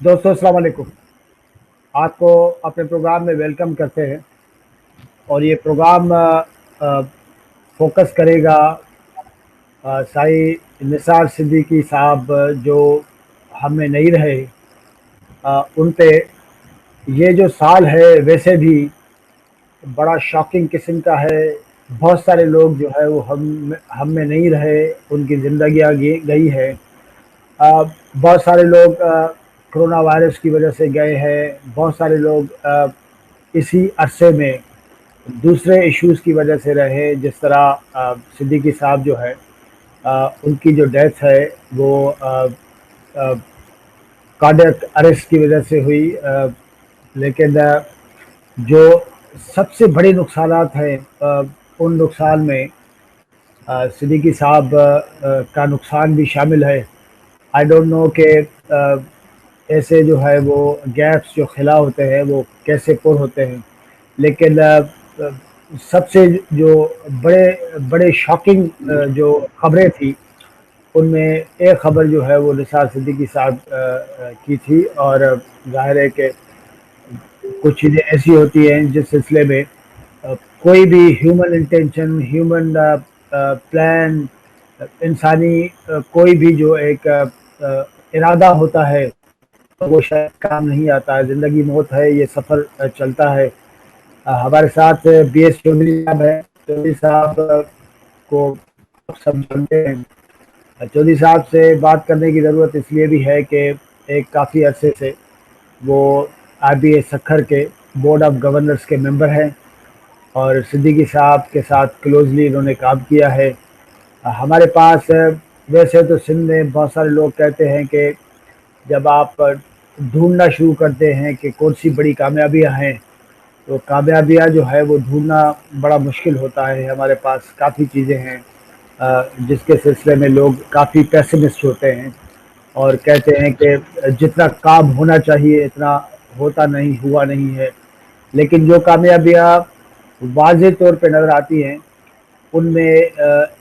दोस्तों अस्सलाम वालेकुम। आपको अपने प्रोग्राम में वेलकम करते हैं और ये प्रोग्राम फोकस करेगा साई निसार सिद्दीकी साहब जो हम में नहीं रहे, उन पे। ये जो साल है वैसे भी बड़ा शॉकिंग किस्म का है। बहुत सारे लोग जो है वो हम में नहीं रहे, उनकी ज़िंदगियाँ गई है। बहुत सारे लोग कोरोना वायरस की वजह से गए हैं। बहुत सारे लोग इसी अरसे में दूसरे इश्यूज़ की वजह से रहे, जिस तरह सिद्दीकी साहब जो है, उनकी जो डेथ है वो कार्डियक अरेस्ट की वजह से हुई। लेकिन जो सबसे बड़े नुकसानात हैं, उन नुकसान में सिद्दीकी साहब का नुकसान भी शामिल है। आई डोंट नो कि ऐसे जो है वो गैप्स जो खिला होते हैं वो कैसे पुर होते हैं। लेकिन सबसे जो बड़े बड़े शॉकिंग जो खबरें थी, उनमें एक खबर जो है वो निसार सिद्दीकी साहब की थी। और ज़ाहिर है कि कुछ चीज़ें ऐसी होती हैं जिस सिलसिले में कोई भी ह्यूमन इंटेंशन, ह्यूमन प्लान, इंसानी कोई भी जो एक इरादा होता है तो वो शायद काम नहीं आता है। ज़िंदगी मौत है, ये सफ़र चलता है। हमारे साथ BS चौधरी साहब हैं। चौधरी साहब को सब जानते हैं। चौधरी साहब से बात करने की ज़रूरत इसलिए भी है कि एक काफ़ी अरसे से वो RBA सक्खर के बोर्ड ऑफ गवर्नर्स के मेंबर हैं और सिद्दीकी साहब के साथ क्लोजली इन्होंने काम किया है। हमारे पास वैसे तो सिंध में बहुत सारे लोग कहते हैं कि जब आप ढूंढना शुरू करते हैं कि कौन सी बड़ी कामयाबियां हैं, तो कामयाबियां जो है वो ढूंढना बड़ा मुश्किल होता है। हमारे पास काफ़ी चीज़ें हैं जिसके सिलसिले में लोग काफ़ी पेसिमिस्ट होते हैं और कहते हैं कि जितना काम होना चाहिए इतना होता नहीं, हुआ नहीं है। लेकिन जो कामयाबियाँ वाज़ेह तौर पे नज़र आती हैं, उनमें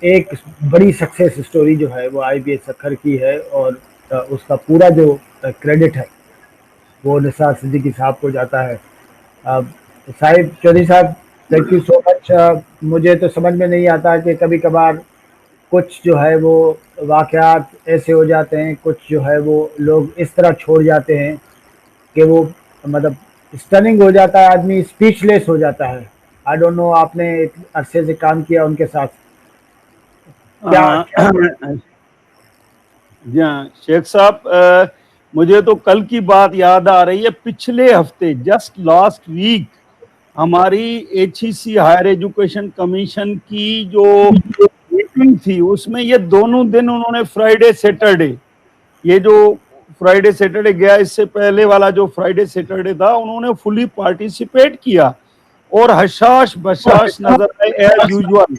एक बड़ी सक्सेस स्टोरी जो है वो IBA सक्खर की है और उसका पूरा जो क्रेडिट है वो निसार सिद्दीकी साहब को जाता है। साहिब चौधरी साहब, थैंक यू सो मच। मुझे तो समझ में नहीं आता कि कभी कभार कुछ जो है वो वाक़यात ऐसे हो जाते हैं, कुछ जो है वो लोग इस तरह छोड़ जाते हैं कि वो मतलब स्टनिंग हो जाता है, आदमी स्पीचलेस हो जाता है। आई डोंट नो, आपने एक अरसे से काम किया उनके साथ, क्या क्या जी हाँ शेख साहब, मुझे तो कल की बात याद आ रही है। पिछले हफ्ते जस्ट लास्ट वीक हमारी HEC हायर एजुकेशन कमीशन की जो मीटिंग थी उसमें ये दोनों दिन उन्होंने फ्राइडे सैटरडे, ये जो फ्राइडे सैटरडे गया इससे पहले वाला जो फ्राइडे सैटरडे था, उन्होंने फुली पार्टिसिपेट किया और हशाश बशाश नजर आए एज यूजुअल।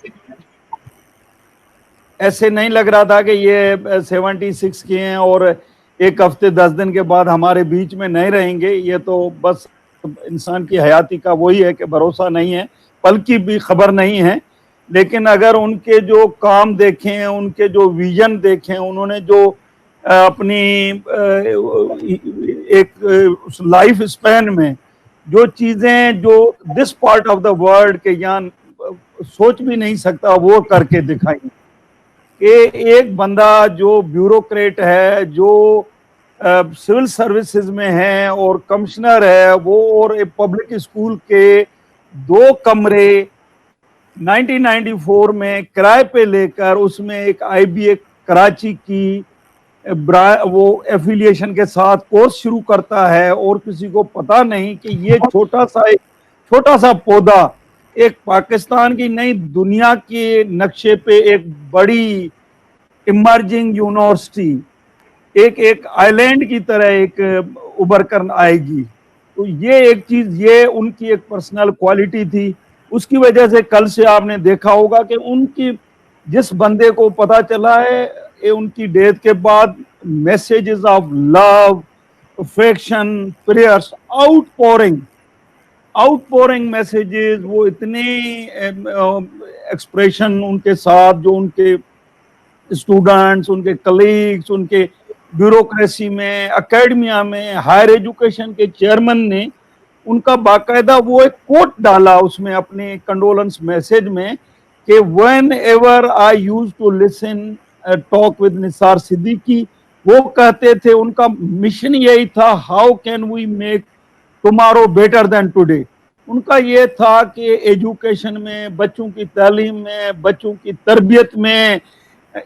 ऐसे नहीं लग रहा था कि ये 76 के हैं और एक हफ्ते 10 दिन के बाद हमारे बीच में नहीं रहेंगे। ये तो बस इंसान की हयाती का वही है कि भरोसा नहीं है, पल की भी खबर नहीं है। लेकिन अगर उनके जो काम देखें, उनके जो विजन देखें, उन्होंने जो अपनी एक लाइफ स्पैन में जो चीजें जो this part of the world के यहाँ सोच भी नहीं सकता वो करके दिखाई, कि एक बंदा जो ब्यूरोक्रेट है, जो सिविल सर्विसेज में है और कमिश्नर है वो, और एक पब्लिक स्कूल के 2 कमरे 1994 में किराए पे लेकर उसमें एक IBA कराची की वो एफिलिएशन के साथ कोर्स शुरू करता है और किसी को पता नहीं कि ये छोटा सा पौधा एक पाकिस्तान की नई दुनिया के नक्शे पे एक बड़ी इमर्जिंग यूनिवर्सिटी, एक एक आइलैंड की तरह एक उभर कर आएगी। तो ये एक चीज, ये उनकी एक पर्सनल क्वालिटी थी। उसकी वजह से कल से आपने देखा होगा कि उनकी जिस बंदे को पता चला है ये उनकी डेथ के बाद, messages of love, affection, prayers, outpouring outpouring messages, वो इतने एक्सप्रेशन उनके साथ जो उनके स्टूडेंट्स, उनके कलीग्स, उनके ब्यूरोक्रेसी में, एकेडमिया में, हायर एजुकेशन के चेयरमैन ने उनका बाकायदा वो एक कोट डाला उसमें अपने कंडोलेंस मैसेज में कि whenever I use to listen talk with Nisar Siddiqui, वो कहते थे उनका मिशन यही था, how can we make tomorrow better than today. उनका ये था कि एजुकेशन में, बच्चों की तालीम में, बच्चों की तरबियत में,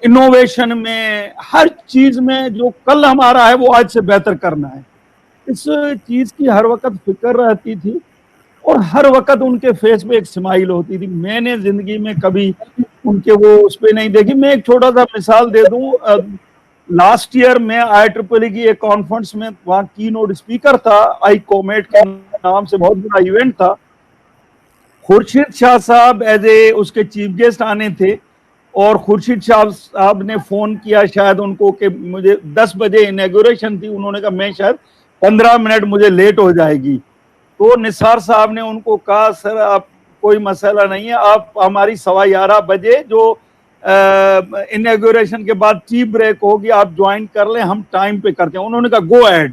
इनोवेशन में, हर चीज में जो कल हमारा है वो आज से बेहतर करना है। इस चीज की हर वक्त फिक्र रहती थी और हर वक्त उनके फेस पे एक स्माइल होती थी। मैंने जिंदगी में कभी उनके वो उस पे नहीं देखी। मैं एक छोटा सा मिसाल दे दूं, लास्ट ईयर मैं IEEE की एक कॉन्फ्रेंस में वहाँ की नोट स्पीकर था, आई कॉमेट के नाम से बहुत बड़ा इवेंट था। खुर्शीद शाह साहब एज ए उसके चीफ गेस्ट आने थे और खुर्शीद शाह साहब ने फोन किया शायद उनको कि मुझे 10 बजे इनॉग्रेशन थी, उन्होंने कहा मैं शायद 15 मिनट मुझे लेट हो जाएगी। तो निसार साहब ने उनको कहा सर आप कोई मसला नहीं है, आप हमारी 11:15 बजे जो इनॉग्रेशन के बाद टी ब्रेक होगी आप ज्वाइन कर लें, हम टाइम पे करते हैं। उन्होंने कहा गो अहेड।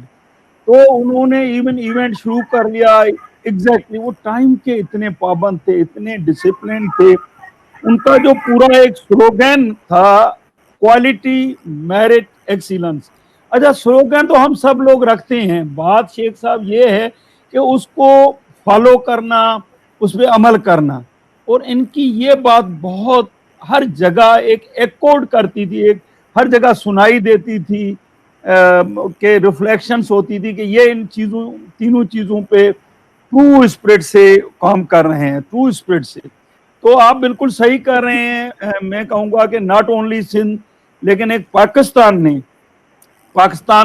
तो उन्होंने इवन इवेंट शुरू कर लिया एग्जैक्टली। वो टाइम के इतने पाबंद थे, इतने डिसिप्लिन थे। उनका जो पूरा एक स्लोगन था, क्वालिटी मेरिट एक्सीलेंस। अच्छा, स्लोगन तो हम सब लोग रखते हैं, बात शेख साहब ये है कि उसको फॉलो करना, उस पर अमल करना। और इनकी ये बात बहुत हर जगह एक एक्कोर्ड करती थी, एक हर जगह सुनाई देती थी के रिफ्लेक्शंस होती थी कि ये इन चीजों, तीनों चीजों पे ट्रू स्पिरिट से काम कर रहे हैं, ट्रू स्पिरिट से। तो आप बिल्कुल सही कर रहे हैं। मैं कहूंगा कि नॉट ओनली सिंध लेकिन एक पाकिस्तान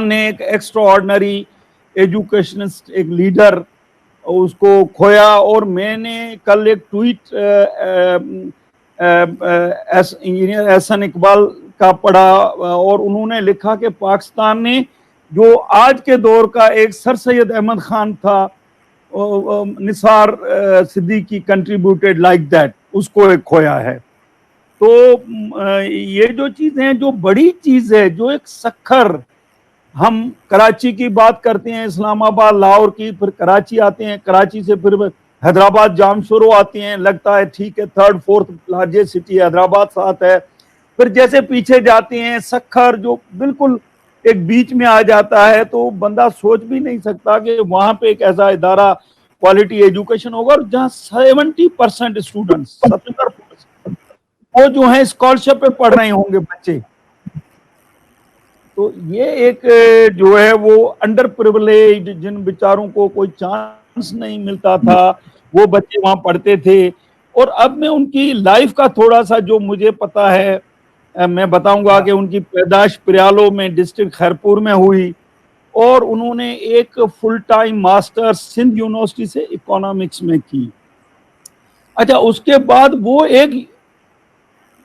ने एक एक्स्ट्रा ऑर्डिनरी एजुकेशनिस्ट, एक लीडर उसको खोया। और मैंने कल एक ट्वीट इंजीनियर एहसन इकबाल का पढ़ा और उन्होंने लिखा कि पाकिस्तान ने जो आज के दौर का एक सर सैयद अहमद खान था, Nisar Siddiqui contributed like that, उसको एक खोया है। तो ये जो चीजें हैं, जो बड़ी चीज है, जो एक सखर, हम कराची की बात करते हैं, इस्लामाबाद, लाहौर की, फिर कराची आते हैं, कराची से फिर हैदराबाद जामशोरो आती हैं, लगता है ठीक है 3rd 4th largest city Hyderabad साथ है। फिर जैसे पीछे जाते हैं सखर जो बिल्कुल एक बीच में आ जाता है, तो बंदा सोच भी नहीं सकता कि वहां पे एक ऐसा इदारा क्वालिटी एजुकेशन होगा और जहां 70% स्टूडेंट्स, 70% वो जो है स्कॉलरशिप पे पढ़ रहे होंगे बच्चे। तो ये एक जो है वो अंडर प्रिविलेज, जिन बेचारों को कोई चांस नहीं मिलता था, वो बच्चे वहां पढ़ते थे। और अब मैं उनकी लाइफ का थोड़ा सा जो मुझे पता है मैं बताऊंगा कि उनकी पैदाश पिरियालो में, डिस्ट्रिक्ट खैरपुर में हुई और उन्होंने एक full time master Sindh university से इकोनॉमिक्स में की। अच्छा, उसके बाद वो एक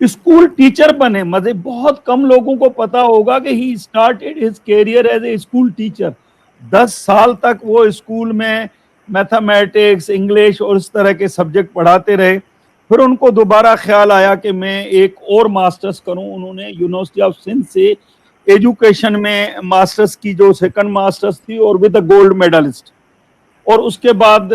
स्कूल टीचर बने। मजे बहुत कम लोगों को पता होगा कि he started his career as a school teacher. 10 साल तक वो स्कूल में मैथमेटिक्स, इंग्लिश और इस तरह के सब्जेक्ट पढ़ाते रहे। फिर उनको दोबारा ख्याल आया कि मैं एक और मास्टर्स करूं। उन्होंने यूनिवर्सिटी ऑफ सिंध से एजुकेशन में मास्टर्स की, जो सेकंड मास्टर्स थी और विद अ गोल्ड मेडलिस्ट। और उसके बाद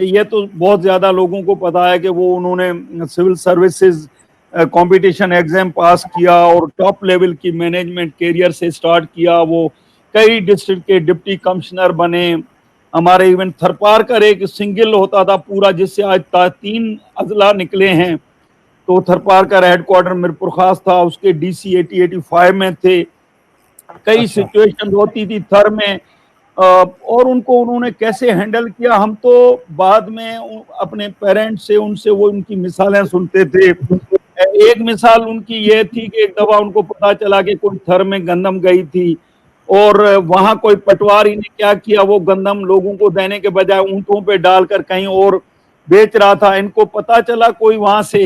ये तो बहुत ज़्यादा लोगों को पता है कि वो उन्होंने civil services competition exam pass किया और टॉप लेवल की मैनेजमेंट कैरियर से स्टार्ट किया। वो कई डिस्ट्रिक्ट के डिप्टी कमिश्नर बने। हमारे इवन थरपारकर एक सिंगल होता था पूरा, जिससे आज 3 अजला निकले हैं। तो थरपारकर हेडक्वार्टर मिरपुर खास था, उसके DC 80-85 में थे। कई सिचुएशन होती थी थर में और उनको उन्होंने कैसे हैंडल किया, हम तो बाद में अपने पेरेंट्स से, उनसे वो उनकी मिसालें सुनते थे। एक मिसाल उनकी ये थी कि एक दफा उनको पता चला कि कोई थर में गंदम गई थी और वहां कोई पटवारी ने क्या किया, वो गंदम लोगों को देने के बजाय ऊंटों पे डालकर कहीं और बेच रहा था। इनको पता चला कोई वहां से,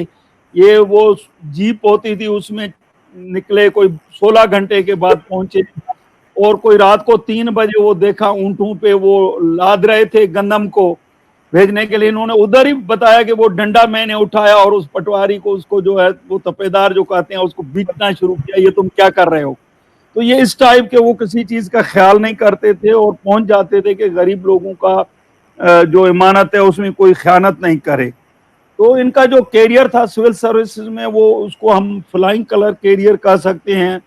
ये वो जीप होती थी उसमें निकले, कोई 16 घंटे के बाद पहुंचे और कोई रात को 3 बजे वो देखा ऊंटों पे वो लाद रहे थे गंदम को भेजने के लिए। इन्होंने उधर ही बताया कि वो डंडा मैंने उठाया और उस पटवारी को, उसको जो है वो तपेदार जो कहते हैं, उसको बीटना शुरू किया, ये तुम क्या कर रहे हो। तो ये इस टाइप के वो किसी चीज का ख्याल नहीं करते थे और पहुंच जाते थे कि गरीब लोगों का जो इमानत है उसमें कोई खयानत नहीं करे। तो इनका जो कैरियर था सिविल सर्विसेज में, वो उसको हम फ्लाइंग कलर कैरियर कह सकते हैं,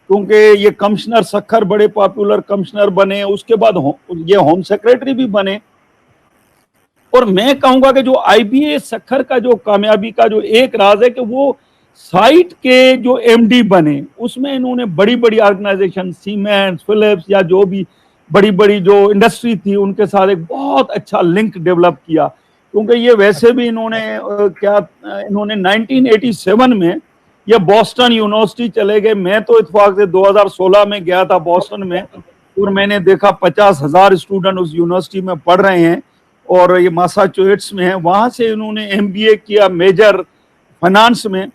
क्योंकि ये कमिश्नर सखर बड़े पॉपुलर कमिश्नर बने, उसके बाद ये होम सेक्रेटरी भी बने। और मैं कहूंगा कि जो आईबीए सखर का जो कामयाबी का जो एक राज है कि वो साइट के जो एमडी बने, उसमें इन्होंने बड़ी बड़ी ऑर्गेनाइजेशन सीमेंट, फिलिप्स या जो भी बड़ी बड़ी जो इंडस्ट्री थी उनके साथ एक बहुत अच्छा लिंक डेवलप किया। क्योंकि ये वैसे भी इन्होंने इन्होंने 1987 में ये बॉस्टन यूनिवर्सिटी चले गए। मैं तो इत्तेफाक से 2016 में गया था बॉस्टन में, और मैंने देखा 50,000 स्टूडेंट उस यूनिवर्सिटी में पढ़ रहे हैं, और ये मैसाचुसेट्स में है। वहां से इन्होंने एमबीए किया मेजर फाइनेंस में,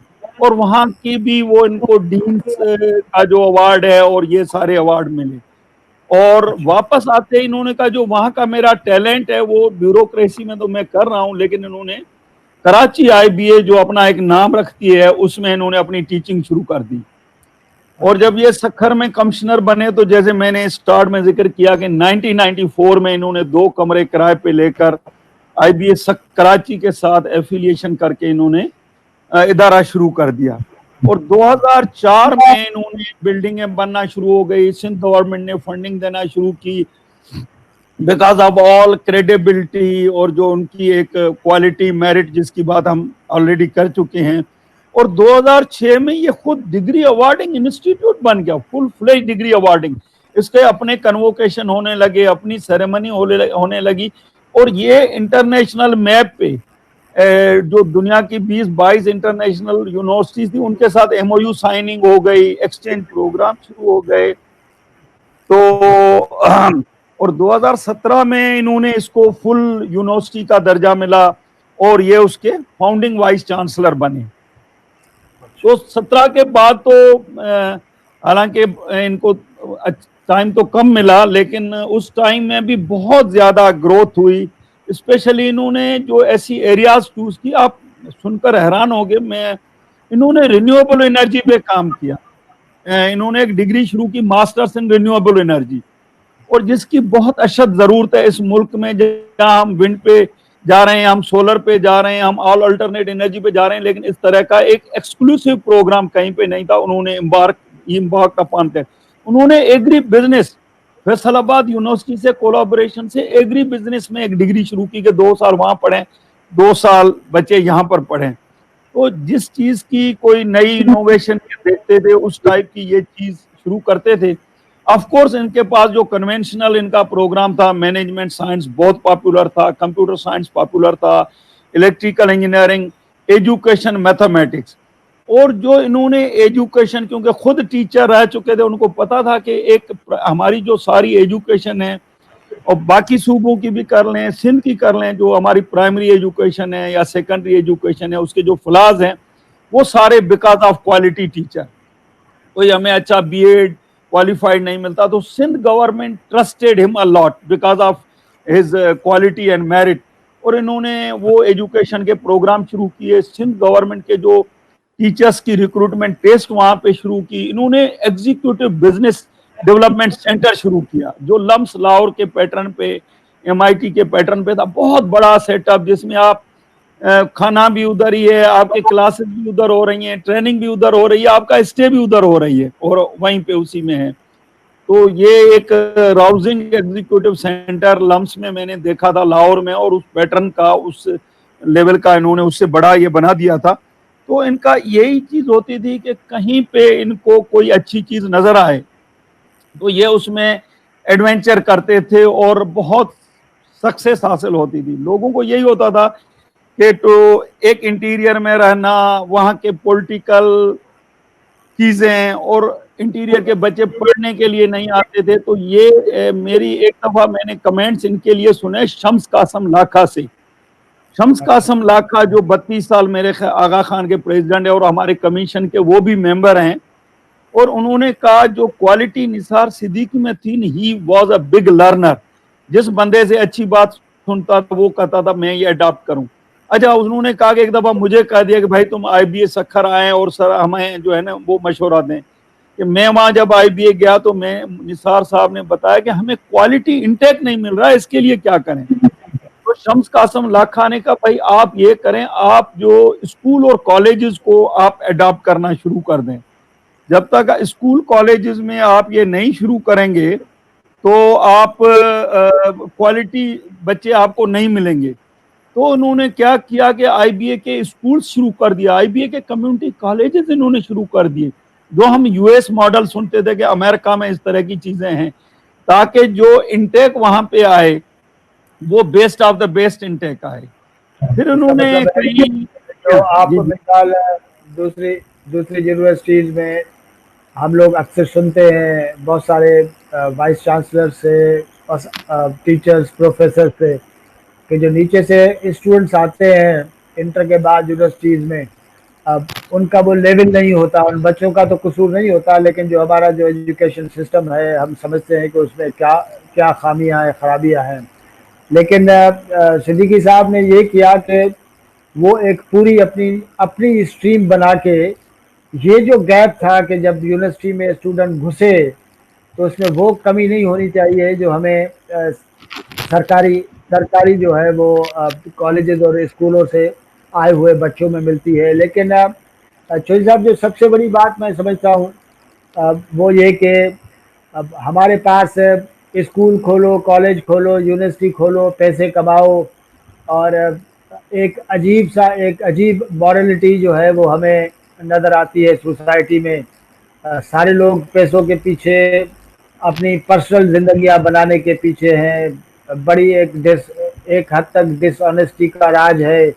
और वहां की भी वो इनको डीन्स का जो अवार्ड है और ये सारे अवार्ड मिले। और वापस आते इन्होंने कहा जो वहां का मेरा टैलेंट है वो ब्यूरोक्रेसी में तो मैं कर रहा हूं, लेकिन इन्होंने कराची आईबीए जो अपना एक नाम रखती है उसमें इन्होंने अपनी टीचिंग शुरू कर दी। और जब ये सखर में कमिश्नर बने तो जैसे मैंने स्टार्ट में जिक्र किया कि 1994 में इन्होंने 2 कमरे किराए पे लेकर आईबीए कराची के साथ एफिलिएशन करके इन्होंने इदारा शुरू कर दिया। और 2004 में इन्होंने बिल्डिंगें बनना शुरू हो गई, सिंध गवर्नमेंट ने फंडिंग देना शुरू की बिकॉज ऑफ ऑल क्रेडिबिलिटी और जो उनकी एक क्वालिटी मेरिट जिसकी बात हम ऑलरेडी कर चुके हैं। और 2006 में ये खुद डिग्री अवार्डिंग इंस्टीट्यूट बन गया, फुल फ्लेज डिग्री अवार्डिंग। इसके अपने कन्वोकेशन होने लगे, अपनी सेरेमनी होने लगी, और ये इंटरनेशनल मैप पे जो दुनिया की 20-22 इंटरनेशनल यूनिवर्सिटीज थी उनके साथ एमओयू साइनिंग हो गई, एक्सचेंज प्रोग्राम शुरू हो गए। तो और 2017 में इन्होंने इसको फुल यूनिवर्सिटी का दर्जा मिला, और ये उसके फाउंडिंग वाइस चांसलर बने। तो 17 के बाद तो हालांकि इनको टाइम तो कम मिला, लेकिन उस टाइम में भी बहुत ज्यादा ग्रोथ हुई। स्पेशली इन्होंने जो ऐसी एरियाज चूज की, आप सुनकर हैरान होंगे, इन्होंने रिन्यूएबल एनर्जी पे काम किया। इन्होंने एक डिग्री शुरू की मास्टर्स इन रिन्यूएबल एनर्जी, और जिसकी बहुत अशद जरूरत है इस मुल्क में, जहाँ हम विंड पे जा रहे हैं, हम सोलर पे जा रहे हैं, हम ऑल अल्टरनेट एनर्जी पे जा रहे हैं, लेकिन इस तरह का एक एक्सक्लूसिव प्रोग्राम कहीं पे नहीं था। उन्होंने इम्बार्क अपॉन दैट। उन्होंने एग्री बिजनेस फैसलाबाद यूनिवर्सिटी से कोलैबोरेशन से एग्री बिजनेस में एक डिग्री शुरू की कि 2 साल वहां पढ़े, 2 साल बच्चे यहाँ पर पढ़े। तो जिस चीज की कोई नई इनोवेशन देखते थे उस टाइप की ये चीज शुरू करते थे। ऑफ कोर्स इनके पास जो कन्वेंशनल इनका प्रोग्राम था, मैनेजमेंट साइंस बहुत पॉपुलर था, कंप्यूटर साइंस पॉपुलर था, इलेक्ट्रिकल इंजीनियरिंग, एजुकेशन, मैथमेटिक्स। और जो इन्होंने एजुकेशन, क्योंकि खुद टीचर रह चुके थे, उनको पता था कि एक हमारी जो सारी एजुकेशन है, और बाकी सूबों की भी कर लें, सिंध की कर लें, जो हमारी प्राइमरी एजुकेशन है या सेकेंडरी एजुकेशन है, उसके जो फ्लाज हैं वो सारे बिकॉज ऑफ क्वालिटी टीचर। कोई हमें अच्छा बीएड क्वालिफाइड नहीं मिलता, तो Sindh government trusted him a lot because of his quality and merit. और इन्होंने वो एजुकेशन के प्रोग्राम शुरू किए, सिंध गवर्नमेंट के जो टीचर्स की रिक्रूटमेंट टेस्ट वहां पे शुरू की। इन्होंने एग्जीक्यूटिव बिजनेस डेवलपमेंट सेंटर शुरू किया जो लम्स लाहौर के पैटर्न पे, एमआईटी के पैटर्न पे था। बहुत बड़ा सेटअप जिसमें आप खाना भी उधर ही है, आपके क्लासेस भी उधर हो रही हैं, ट्रेनिंग भी उधर हो रही है, आपका स्टे भी उधर हो रही है, और वहीं पे उसी में है। तो ये एक राउजिंग एग्जीक्यूटिव सेंटर लम्स में मैंने देखा था लाहौर में, और उस पैटर्न का, उस लेवल का इन्होंने उससे बड़ा ये बना दिया था। तो इनका यही चीज होती थी कि कहीं पे इनको कोई अच्छी चीज नजर आए तो ये उसमें एडवेंचर करते थे, और बहुत सक्सेस हासिल होती थी। लोगों को यही होता था कि तो एक इंटीरियर में रहना, वहाँ के पॉलिटिकल चीजें, और इंटीरियर के बच्चे पढ़ने के लिए नहीं आते थे। तो ये मेरी एक दफा मैंने कमेंट्स इनके लिए सुने शम्स कासम लाखा से। शम्स कासम लाखा जो 32 साल मेरे आगा खान के प्रेसिडेंट है और हमारे कमीशन के वो भी मेंबर हैं, और उन्होंने कहा जो क्वालिटी निसार सिद्दीकी में थी, he was a big learner. जिस बंदे से अच्छी बात सुनता था वो कहता था मैं ये अडॉप्ट करूं। अच्छा, उन्होंने कहा कि एक दफा मुझे कह दिया कि भाई तुम आईबीए सखर आए और सर हमें जो है ना वो मशवरा दें। कि मैं वहां जब आईबीए गया तो मैं निसार साहब ने बताया कि हमें क्वालिटी इंटेक नहीं मिल रहा है, इसके लिए क्या करें। तो शम्स कासम लाखा ने कहा भाई आप ये करें, आप जो स्कूल और कॉलेजेस को आप अडॉप्ट करना शुरू कर दें। जब तक स्कूल कॉलेजेस में आप ये नहीं शुरू करेंगे तो आप क्वालिटी बच्चे आपको नहीं मिलेंगे। तो उन्होंने क्या किया कि आईबीए के स्कूल शुरू कर दिया, आईबीए के कम्युनिटी कॉलेजेस इन्होंने शुरू कर दिए। जो हम यूएस मॉडल सुनते थे कि अमेरिका में इस तरह की चीजें हैं, ताकि जो इंटेक वहां पे आए वो best of the best intake आए। फिर इसका उन्होंने मतलब है कई जो आप जी जी मिसाल दूसरी दूसरी यूनिवर्सिटीज में हम लोग अक्सर सुनते हैं बहुत सारे वाइस चांसलर से और टीचर्स प्रोफेसर से कि जो नीचे से स्टूडेंट्स आते हैं इंटर के बाद यूनिवर्सिटीज़ में, अब उनका वो लेवल नहीं होता, उन बच्चों का तो कसूर नहीं होता, लेकिन जो हमारा जो एजुकेशन सिस्टम है हम समझते हैं कि उसमें क्या क्या खामियां हैं, खराबियां हैं। लेकिन सिद्दीकी साहब ने ये किया कि वो एक पूरी अपनी अपनी स्ट्रीम बना के ये जो गैप था कि जब यूनिवर्सिटी में स्टूडेंट घुसे तो उसमें वो कमी नहीं होनी चाहिए जो हमें सरकारी सरकारी जो है वो कॉलेजेस और स्कूलों से आए हुए बच्चों में मिलती है। लेकिन चौधरी साहब जो सबसे बड़ी बात मैं समझता हूँ वो ये कि अब हमारे पास स्कूल खोलो, कॉलेज खोलो, यूनिवर्सिटी खोलो, पैसे कमाओ और एक अजीब मॉरलिटी जो है वो हमें नज़र आती है सोसाइटी में। सारे लोग पैसों के पीछे, अपनी पर्सनल ज़िंदगियाँ बनाने के पीछे हैं। बड़ी एक हद तक डिसऑनेस्टी का राज है।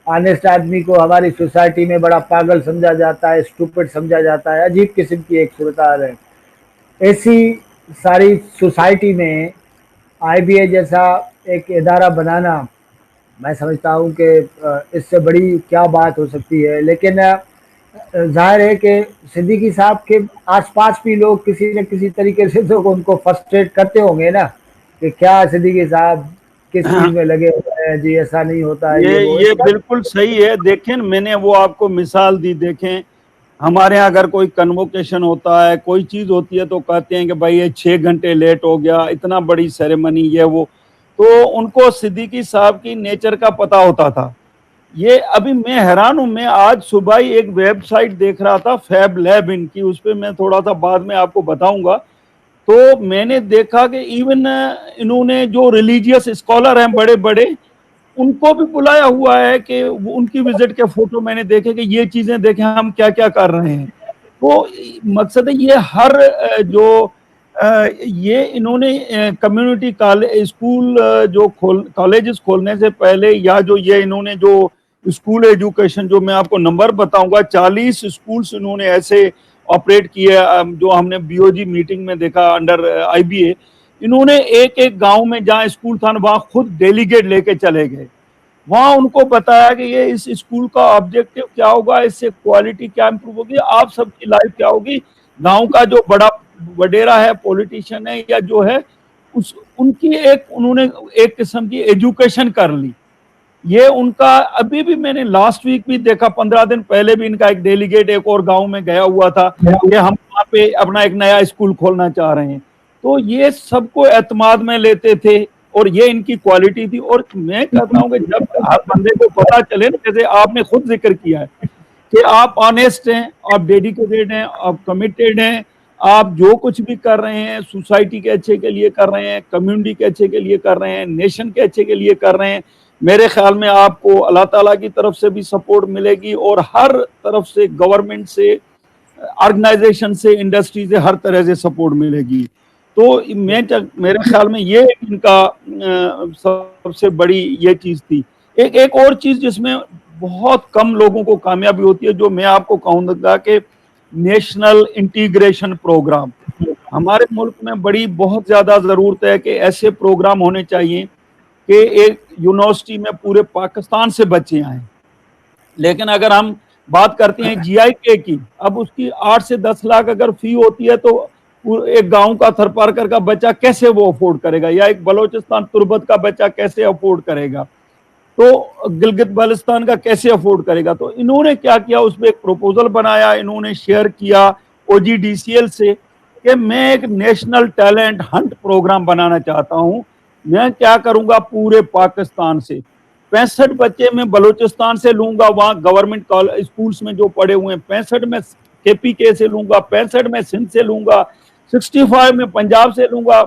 ऑनेस्ट आदमी को हमारी सोसाइटी में बड़ा पागल समझा जाता है, स्टूपिड समझा जाता है। अजीब किस्म की एक सूरत है। ऐसी सारी सोसाइटी में आईबीए जैसा एक इदारा बनाना, मैं समझता हूँ कि इससे बड़ी क्या बात हो सकती है। लेकिन ज़ाहिर है कि सिद्दीकी साहब के आसपास भी लोग किसी न किसी तरीके से तो उनको फ्रस्ट्रेट करते होंगे ना कि क्या सिद्दीकी साहब किस चीज़ में लगे हुए हैं जी, ऐसा नहीं होता है, ये वो ये इसका। बिल्कुल सही है। देखें मैंने वो आपको मिसाल दी, देखें हमारे यहाँ अगर कोई कन्वोकेशन होता है, कोई चीज होती है तो कहते हैं कि भाई ये 6 घंटे लेट हो गया, इतना बड़ी सेरेमनी ये वो। तो उनको सिद्दीकी साहब की नेचर का पता होता था। ये अभी मैं हैरान हूं, मैं आज सुबह ही एक वेबसाइट देख रहा था फैब लैब इनकी, उस पर मैं थोड़ा सा बाद में आपको बताऊंगा। तो मैंने देखा कि इवन इन्होंने जो रिलीजियस स्कॉलर हैं बड़े बड़े, उनको भी बुलाया हुआ है कि उनकी विजिट के फोटो मैंने देखे कि ये चीजें देखें हम क्या क्या कर रहे हैं। तो मकसद है ये हर ये इन्होंने कम्युनिटी स्कूल जो कॉलेजेस खोलने से पहले, या जो ये इन्होंने जो स्कूल एजुकेशन, जो मैं आपको नंबर बताऊंगा, 40 स्कूल्स इन्होंने ऐसे ऑपरेट किए जो हमने बीओजी मीटिंग में देखा अंडर आईबीए। इन्होंने एक एक गांव में जहां स्कूल था वहां खुद डेलीगेट लेके चले गए। वहां उनको बताया कि ये इस स्कूल का ऑब्जेक्टिव क्या होगा, इससे क्वालिटी क्या इंप्रूव होगी, आप सबकी लाइफ क्या होगी। गांव का जो बड़ा वडेरा है, पॉलिटिशियन है या जो है, उस उनकी एक उन्होंने एक किस्म की एजुकेशन कर ली। ये उनका अभी भी मैंने लास्ट वीक भी देखा, 15 दिन पहले भी इनका एक डेलीगेट एक और गांव में गया हुआ था कि हम वहां पे अपना एक नया स्कूल खोलना चाह रहे हैं। तो ये सबको एतमाद में लेते थे और ये इनकी क्वालिटी थी। और मैं कहता हूं कि जब हर बंदे को पता चले ना, जैसे आपने खुद जिक्र किया है कि आप ऑनेस्ट हैं, आप डेडिकेटेड हैं, आप कमिटेड हैं, आप जो कुछ भी कर रहे हैं सोसाइटी के अच्छे के लिए कर रहे हैं, कम्युनिटी के अच्छे के लिए कर रहे हैं, नेशन के अच्छे के लिए कर रहे हैं, मेरे ख्याल में आपको अल्लाह ताला की तरफ से भी सपोर्ट मिलेगी और हर तरफ से, गवर्नमेंट से, ऑर्गेनाइजेशन से, इंडस्ट्री से, हर तरह से सपोर्ट मिलेगी। तो मेरे ख्याल में ये इनका सबसे बड़ी ये चीज थी। एक एक और चीज जिसमें बहुत कम लोगों को कामयाबी होती है, जो मैं आपको कहूंगा कि नेशनल इंटीग्रेशन प्रोग्राम हमारे मुल्क में बड़ी बहुत ज्यादा जरूरत है कि ऐसे प्रोग्राम होने चाहिए कि एक यूनिवर्सिटी में पूरे पाकिस्तान से बच्चे आए। लेकिन अगर हम बात करते हैं जीआईके की, अब उसकी 8 से 10 लाख अगर फी होती है तो एक गांव का थरपारकर का बच्चा कैसे वो अफोर्ड करेगा, या एक बलोचिस्तान तुर्बत का बच्चा कैसे अफोर्ड करेगा, तो गिलगित बाल्टिस्तान का कैसे अफोर्ड करेगा। तो इन्होंने क्या किया, उसमें एक प्रपोजल बनाया, इन्होंने शेयर किया OGDCL से कि मैं एक नेशनल टैलेंट हंट प्रोग्राम बनाना चाहता हूं। मैं क्या करूंगा, पूरे पाकिस्तान से 65 बच्चे मैं बलूचिस्तान से लूंगा, वहां गवर्नमेंट स्कूल्स में जो पढ़े हुए हैं, 65 में KPK से लूंगा, 65 में सिंध से लूंगा, 65 में पंजाब से लूंगा।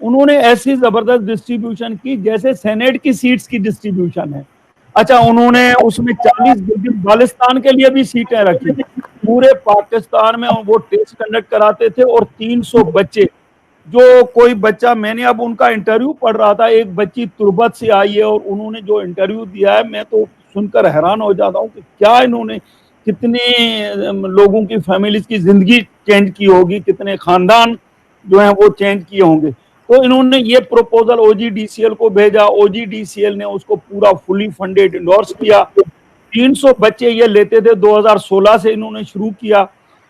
उन्होंने ऐसी जबरदस्त डिस्ट्रीब्यूशन की जैसे सेनेट की सीट्स की डिस्ट्रीब्यूशन है। अच्छा, उन्होंने उसमें 40 गिलगित बाल्टिस्तान के लिए भी सीटें रखी। पूरे पाकिस्तान में वो टेस्ट कंडक्ट कराते थे और 300 बच्चे, जो कोई बच्चा, मैंने अब उनका इंटरव्यू पढ़ रहा था, एक बच्ची तुर्बत से आई है और उन्होंने जो इंटरव्यू दिया है, मैं तो सुनकर हैरान हो जाता हूँ कि क्या इन्होंने कितने लोगों की फैमिलीज की जिंदगी चेंज की होगी, कितने खानदान जो है वो चेंज किए होंगे। तो इन्होंने ये प्रपोजल OGDCL को भेजा, OGDCL ने उसको पूरा फुली फंडेड इंडोर्स किया। 300 बच्चे ये लेते थे, 2016 से इन्होंने शुरू किया।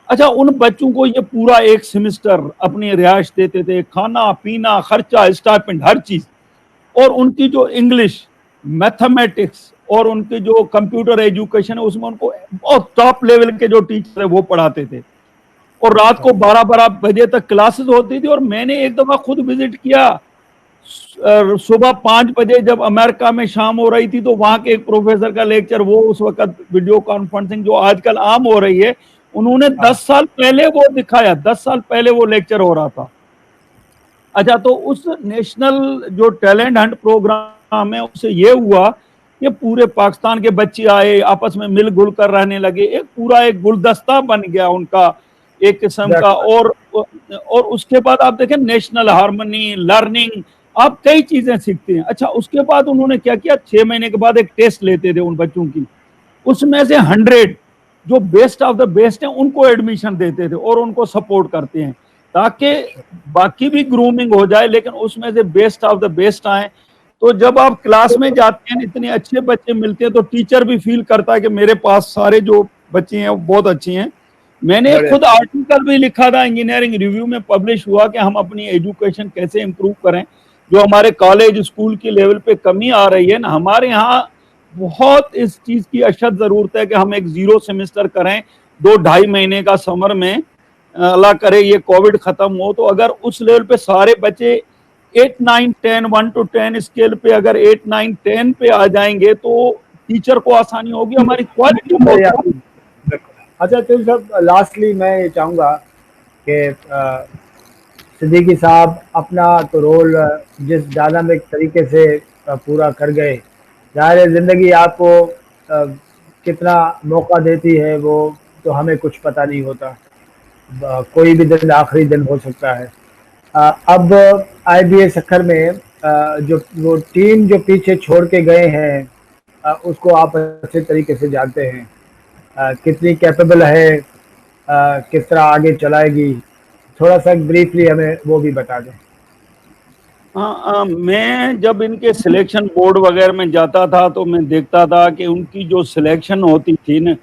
अच्छा, उन बच्चों को ये पूरा एक सेमेस्टर अपनी रिहाइश देते थे, खाना पीना खर्चा स्टाइपेंड हर चीज, और उनकी जो इंग्लिश, मैथमेटिक्स और उनके जो कंप्यूटर एजुकेशन है उसमें उनको बहुत टॉप लेवल के जो टीचर है वो पढ़ाते थे। और रात को 12-12 बजे तक क्लासेस होती थी। और मैंने एक दफा खुद विजिट किया, सुबह 5 बजे जब अमेरिका में शाम हो रही थी तो वहां के एक प्रोफेसर का लेक्चर, वो उस वक्त वीडियो कॉन्फ्रेंसिंग जो आजकल आम हो रही है, उन्होंने 10 साल पहले वो दिखाया, 10 साल पहले वो लेक्चर हो रहा था। अच्छा, तो उस नेशनल जो टैलेंट हंट प्रोग्राम है उससे ये हुआ कि पूरे पाकिस्तान के बच्चे आए, आपस में मिलजुल कर रहने लगे, एक पूरा एक गुलदस्ता बन गया उनका एक किस्म का। और उसके बाद आप देखें, नेशनल हार्मनी लर्निंग, आप कई चीजें सीखते हैं। अच्छा, उसके बाद उन्होंने क्या किया, 6 महीने के बाद एक टेस्ट लेते थे उन बच्चों की, उसमें से 100 जो बेस्ट ऑफ द बेस्ट हैं उनको एडमिशन देते थे और उनको सपोर्ट करते हैं, ताकि बाकी भी ग्रूमिंग हो जाए लेकिन उसमें से बेस्ट ऑफ द बेस्ट आए। तो जब आप क्लास में जाते हैं, इतने अच्छे बच्चे मिलते हैं, तो टीचर भी फील करता है कि मेरे पास सारे जो बच्चे हैं वो बहुत अच्छे हैं। मैंने खुद आर्टिकल भी लिखा था, इंजीनियरिंग रिव्यू में पब्लिश हुआ, कि हम अपनी एजुकेशन कैसे इंप्रूव करें, जो हमारे कॉलेज स्कूल की लेवल पे कमी आ रही है ना, हमारे यहाँ बहुत इस चीज की अशद जरूरत है कि हम एक 0 सेमेस्टर करें 2-2.5 महीने का समर में। अल्लाह करे ये कोविड खत्म हो, तो अगर उस लेवल पे सारे बच्चे 8, 9, 10 1 to 10 स्केल पे अगर 8, 9, 10 पे आ जाएंगे तो टीचर को आसानी होगी, हमारी क्वालिटी बहुत। अच्छा, तो सब लास्टली मैं ये चाहूँगा कि सिद्दीकी साहब अपना तो रोल जिस डायनामिक तरीके से पूरा कर गए, ज़ाहिर है ज़िंदगी आपको कितना मौका देती है वो तो हमें कुछ पता नहीं होता, कोई भी दिन आखिरी दिन हो सकता है। अब IBA सक्खर में जो वो टीम जो पीछे छोड़ के गए हैं उसको आप अच्छे तरीके से जानते हैं, कितनी कैपेबल है, किस तरह आगे चलाएगी, थोड़ा सा ब्रीफली हमें वो भी बता दें। मैं जब इनके सिलेक्शन बोर्ड वगैरह में जाता था तो मैं देखता था कि उनकी जो सिलेक्शन होती थी ना,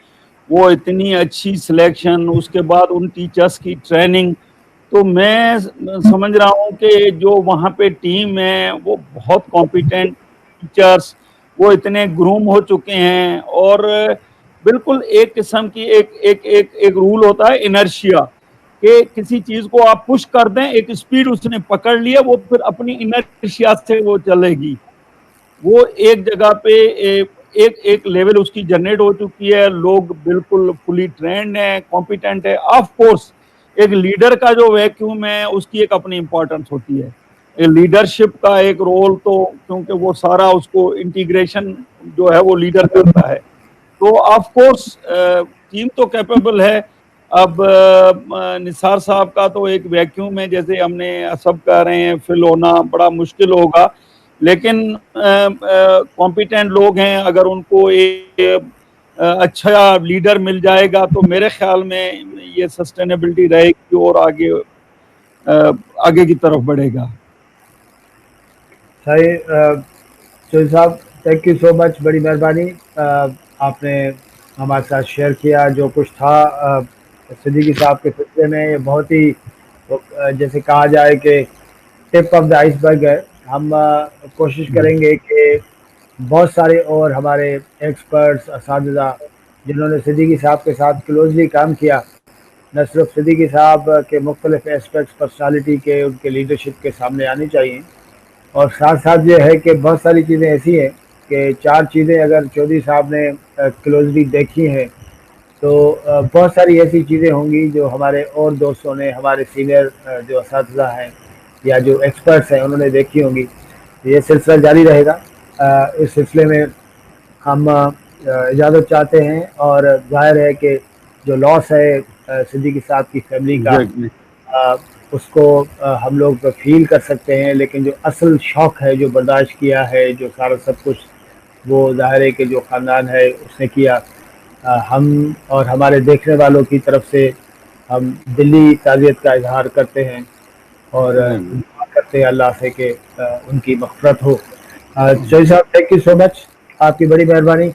वो इतनी अच्छी सिलेक्शन, उसके बाद उन टीचर्स की ट्रेनिंग, तो मैं समझ रहा हूँ कि जो वहाँ पे टीम है वो बहुत कॉम्पिटेंट टीचर्स, वो इतने ग्रूम हो चुके हैं। और बिल्कुल एक किस्म की एक रूल होता है इनर्शिया, कि किसी चीज को आप पुश कर दें, एक स्पीड उसने पकड़ लिया, वो फिर अपनी इनर्शिया से वो चलेगी, वो एक जगह पे एक लेवल उसकी जनरेट हो चुकी है, लोग बिल्कुल फुली ट्रेंड है, कॉम्पिटेंट है। ऑफ कोर्स एक लीडर का जो वैक्यूम है उसकी एक अपनी इंपॉर्टेंस होती है, लीडरशिप का एक रोल, तो क्योंकि वो सारा उसको इंटीग्रेशन जो है वो लीडर करता है। तो ऑफ कोर्स टीम तो कैपेबल है। अब निसार साहब का तो एक वैक्यूम है, जैसे हमने सब कह रहे हैं, फिल होना बड़ा मुश्किल होगा, लेकिन कॉम्पिटेंट लोग हैं, अगर उनको एक अच्छा लीडर मिल जाएगा तो मेरे ख्याल में ये सस्टेनेबिलिटी रहेगी और आगे की तरफ बढ़ेगा। सही चौधरी साहब, थैंक यू सो मच, बड़ी मेहरबानी, आपने हमारे साथ शेयर किया जो कुछ था सिद्दीकी साहब के सिलसिले में। ये बहुत ही जैसे कहा जाए कि टिप ऑफ द आइसबर्ग है। हम कोशिश करेंगे कि बहुत सारे और हमारे एक्सपर्ट्स असातिज़ा जिन्होंने सिद्दीकी साहब के साथ क्लोजली काम किया, न सिर्फ सिद्दीकी साहब के मुख्तलिफ एस्पेक्ट्स पर्सनालिटी के, उनके लीडरशिप के सामने आनी चाहिए, और साथ साथ ये है कि बहुत सारी चीज़ें ऐसी हैं कि 4 चीज़ें अगर चौधरी साहब ने क्लोजली देखी हैं, तो बहुत सारी ऐसी चीज़ें होंगी जो हमारे और दोस्तों ने, हमारे सीनियर जो असातिज़ा हैं या जो एक्सपर्ट्स हैं, उन्होंने देखी होंगी। ये सिलसिला जारी रहेगा। इस सिलसिले में हम इजाज़त चाहते हैं, और ज़ाहिर है कि जो लॉस है सिद्दीकी साहब की फैमिली का, एग्जैक्टली। उसको हम लोग फील कर सकते हैं, लेकिन जो असल शौक है, जो बर्दाश्त किया है, जो सारा सब कुछ, वो ज़ाहिर है कि जो ख़ानदान है उसने किया। हम और हमारे देखने वालों की तरफ से हम दिली ताज़ियत का इजहार करते हैं, और दुआ करते हैं अल्लाह से कि उनकी मग़फ़िरत हो। चौधरी साहब, थैंक यू सो मच, आपकी बड़ी मेहरबानी।